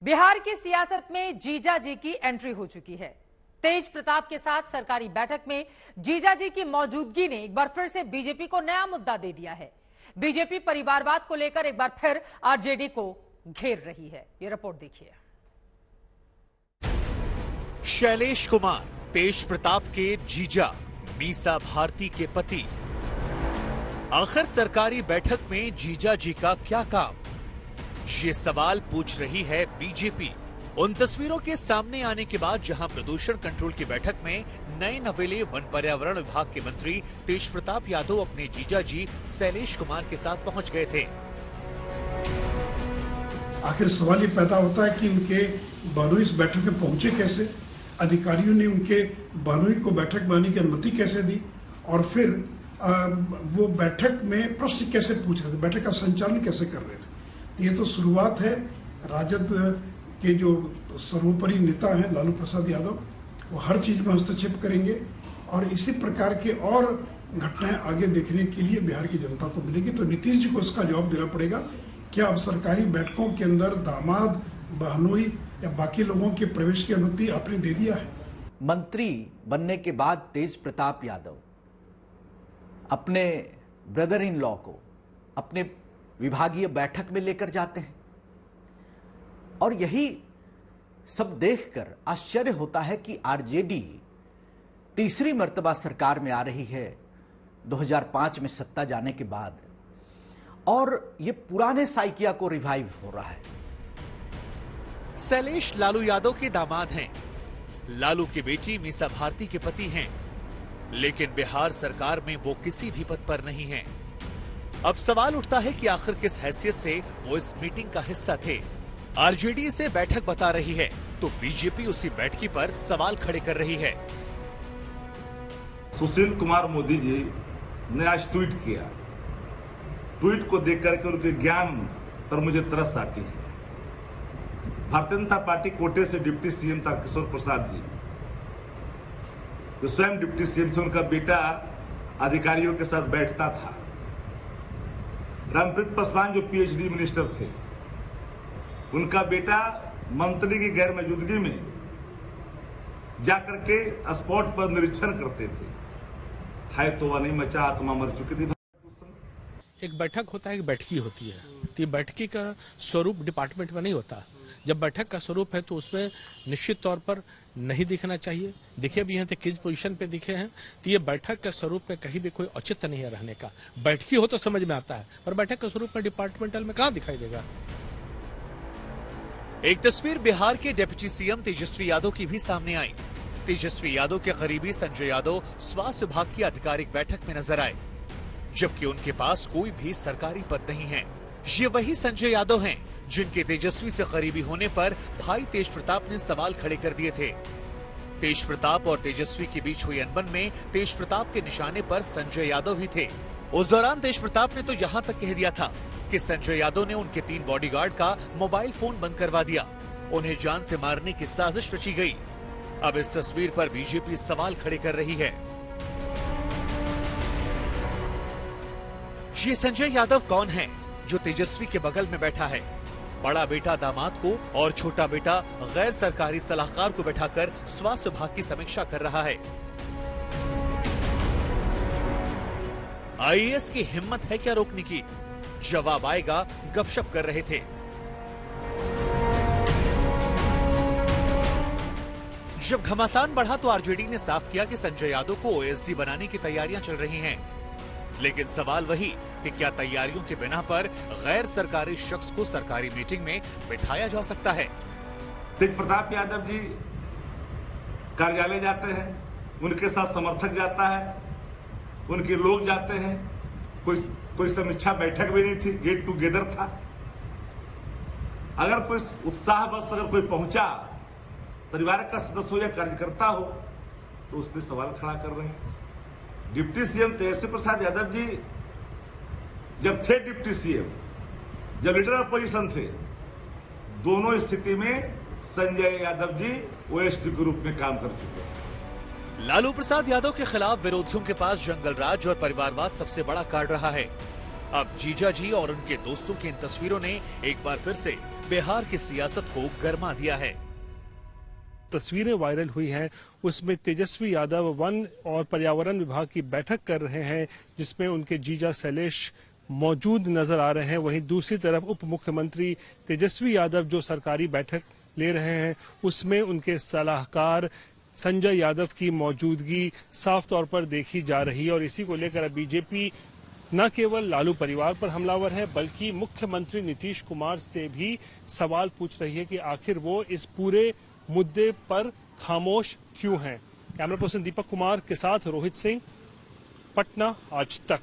बिहार की सियासत में जीजा जी की एंट्री हो चुकी है। तेज प्रताप के साथ सरकारी बैठक में जीजा जी की मौजूदगी ने एक बार फिर से बीजेपी को नया मुद्दा दे दिया है। बीजेपी परिवारवाद को लेकर एक बार फिर आरजेडी को घेर रही है। ये रिपोर्ट देखिए। शैलेश कुमार तेज प्रताप के जीजा, मीसा भारती के पति। आखिर सरकारी बैठक में जीजा जी का क्या काम, ये सवाल पूछ रही है बीजेपी। उन तस्वीरों के सामने आने के बाद जहां प्रदूषण कंट्रोल की बैठक में नए नवेले वन पर्यावरण विभाग के मंत्री तेज प्रताप यादव अपने जीजा जी शैलेश कुमार के साथ पहुंच गए थे। आखिर सवाल ये पैदा होता है कि उनके बानोई इस बैठक में पहुंचे कैसे, अधिकारियों ने उनके बानोई को बैठक में आने की अनुमति कैसे दी, और फिर वो बैठक में प्रश्न कैसे पूछ रहे थे, बैठक का संचालन कैसे कर रहे थे। ये तो शुरुआत है। राजद के जो सर्वोपरि नेता हैं लालू प्रसाद यादव, वो हर चीज में हस्तक्षेप करेंगे और इसी प्रकार के और घटनाएं आगे देखने के लिए बिहार की जनता को मिलेगी। तो नीतीश जी को इसका जवाब देना पड़ेगा। क्या अब सरकारी बैठकों के अंदर दामाद, बहनोई या बाकी लोगों के प्रवेश की अनुमति आपने दे दिया है? मंत्री बनने के बाद तेज प्रताप यादव अपने ब्रदर इन लॉ को अपने विभागीय बैठक में लेकर जाते हैं और यही सब देखकर आश्चर्य होता है कि आरजेडी तीसरी मर्तबा सरकार में आ रही है 2005 में सत्ता जाने के बाद, और ये पुराने साइकिया को रिवाइव हो रहा है। शैलेश लालू यादव के दामाद हैं, लालू की बेटी मीसा भारती के पति हैं, लेकिन बिहार सरकार में वो किसी भी पद पर नहीं हैं। अब सवाल उठता है कि आखिर किस हैसियत से वो इस मीटिंग का हिस्सा थे। आरजेडी इसे बैठक बता रही है तो बीजेपी उसी बैठकी पर सवाल खड़े कर रही है। सुशील कुमार मोदी जी ने आज ट्वीट किया। ट्वीट को देख करके उनके ज्ञान पर मुझे तरस आती है। भारतीय जनता पार्टी कोटे से डिप्टी सीएम था किशोर प्रसाद जी, जो स्वयं डिप्टी सीएम थे, उनका बेटा अधिकारियों के साथ बैठता था। रामप्रीत पासवान जो पीएचडी मिनिस्टर थे, उनका बेटा मंत्री की गैर मौजूदगी में जाकर के स्पॉट पर निरीक्षण करते थे। है तो वह नहीं मचा, आत्मा मर चुकी थी। एक बैठक होता है, एक बैठकी होती है। तो बैठकी का स्वरूप डिपार्टमेंट में नहीं होता। जब बैठक का स्वरूप है तो उसमें निश्चित तौर पर नहीं दिखना चाहिए। दिखे भी हैं तो किस पोजीशन पे दिखे हैं, तो ये बैठक के स्वरूप में कहीं भी कोई औचित्य नहीं है रहने का। बैठकी हो तो समझ में आता है, पर बैठक के स्वरूप में डिपार्टमेंटल में कहां दिखाई देगा। एक तस्वीर बिहार के डिप्टी सीएम तेजस्वी यादव की भी सामने आई। तेजस्वी यादव के करीबी संजय यादव स्वास्थ्य विभाग की आधिकारिक बैठक में नजर आए, जबकि उनके पास कोई भी सरकारी पद नहीं है। ये वही संजय यादव हैं जिनके तेजस्वी से करीबी होने पर भाई तेज प्रताप ने सवाल खड़े कर दिए थे। तेज प्रताप और तेजस्वी के बीच हुई अनबन में तेज प्रताप के निशाने पर संजय यादव ही थे। उस दौरान तेज प्रताप ने तो यहाँ तक कह दिया था कि संजय यादव ने उनके 3 बॉडीगार्ड का मोबाइल फोन बंद करवा दिया, उन्हें जान से मारने की साजिश रची गई। अब इस तस्वीर पर बीजेपी सवाल खड़े कर रही है। ये संजय यादव कौन है जो तेजस्वी के बगल में बैठा है? बड़ा बेटा दामाद को और छोटा बेटा गैर सरकारी सलाहकार को बैठाकर स्वास्थ्य विभाग की समीक्षा कर रहा है। आईएएस की हिम्मत है क्या रोकने की? जवाब आएगा, गपशप कर रहे थे। जब घमासान बढ़ा तो आरजेडी ने साफ किया कि संजय यादव को ओएसडी बनाने की तैयारियां चल रही हैं। लेकिन सवाल वही कि क्या तैयारियों के बिना पर गैर सरकारी शख्स को सरकारी मीटिंग में बिठाया जा सकता है? तेज प्रताप यादव जी कार्यालय जाते हैं, उनके साथ समर्थक जाता है, उनके लोग जाते हैं। कोई समीक्षा बैठक भी नहीं थी, गेट टुगेदर था। अगर कोई उत्साह बस अगर कोई पहुंचा, परिवार का सदस्य हो या कार्यकर्ता हो, तो उस पर सवाल खड़ा कर रहे हैं। डिप्टी सीएम तेजस्वी प्रसाद यादव जी जब थे डिप्टी सीएम, जब लीडर अपोजिशन थे, दोनों स्थिति में संजय यादव जी ओएसडी के रूप में काम कर चुके हैं। लालू प्रसाद यादव के खिलाफ विरोधियों के पास जंगल राज और परिवारवाद सबसे बड़ा कार्ड रहा है। अब जीजा जी और उनके दोस्तों की इन तस्वीरों ने एक बार फिर से बिहार की सियासत को गरमा दिया है। तस्वीरें वायरल हुई हैं उसमें तेजस्वी यादव वन और पर्यावरण विभाग की बैठक कर रहे हैं, जिसमें उनके जीजा शैलेश मौजूद नजर आ रहे हैं। वहीं दूसरी तरफ उप मुख्यमंत्री तेजस्वी यादव जो सरकारी बैठक ले रहे हैं, उसमें उनके सलाहकार संजय यादव की मौजूदगी साफ तौर पर देखी जा रही है। और इसी को लेकर बीजेपी न केवल लालू परिवार पर हमलावर है, बल्कि मुख्यमंत्री नीतीश कुमार से भी सवाल पूछ रही है कि आखिर वो इस पूरे मुद्दे पर खामोश क्यों हैं। कैमरा पर्सन दीपक कुमार के साथ रोहित सिंह, पटना आज तक।